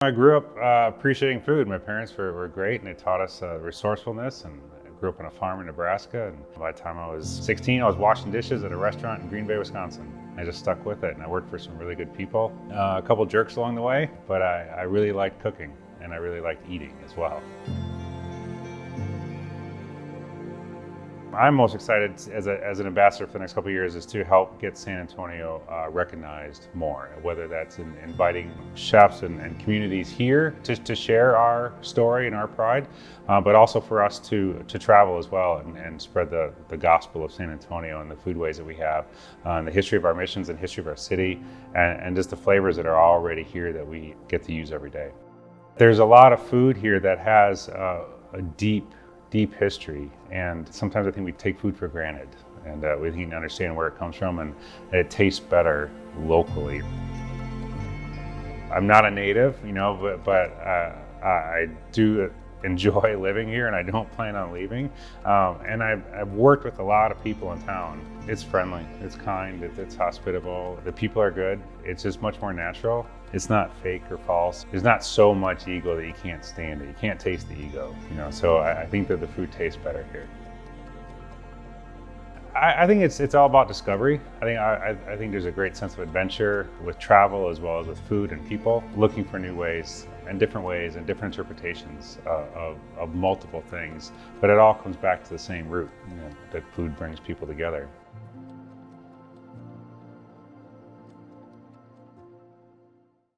I grew up appreciating food. My parents were great and they taught us resourcefulness, and I grew up on a farm in Nebraska, and by the time I was 16 I was washing dishes at a restaurant in Green Bay, Wisconsin. I just stuck with it and I worked for some really good people. A couple jerks along the way, but I really liked cooking and I really liked eating as well. I'm most excited as an ambassador for the next couple of years is to help get San Antonio recognized more, whether that's in inviting chefs and communities here to share our story and our pride, but also for us to travel as well and spread the gospel of San Antonio and the foodways that we have, and the history of our missions and history of our city, and just the flavors that are already here that we get to use every day. There's a lot of food here that has a deep history, and sometimes I think we take food for granted, and we need to understand where it comes from, and it tastes better locally. I'm not a native, but I do enjoy living here, and I don't plan on leaving. And I've worked with a lot of people in town. It's friendly, it's kind, it's hospitable. The people are good. It's just much more natural. It's not fake or false. There's not so much ego that you can't stand it. You can't taste the ego, So I think that the food tastes better here. I think it's all about discovery. I think there's a great sense of adventure with travel as well as with food and people, looking for new ways and different interpretations of multiple things. But it all comes back to the same root, that food brings people together.